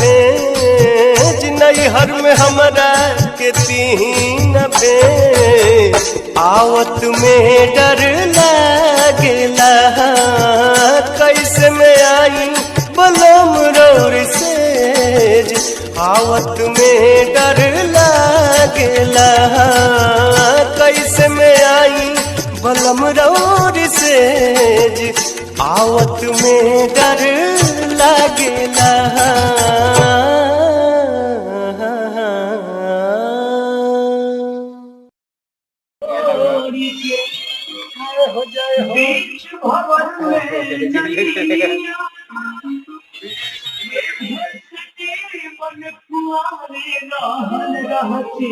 भेज नैहर में हमरा के तीन भेज आवत में डर लागेला कैसे में आई बलम रौर सेज आवत में डर लागेला कैसे में आई बलम रौर सेज आवत में डर लागेला हो जाए हो बीच भवन में मन कुआरे रहती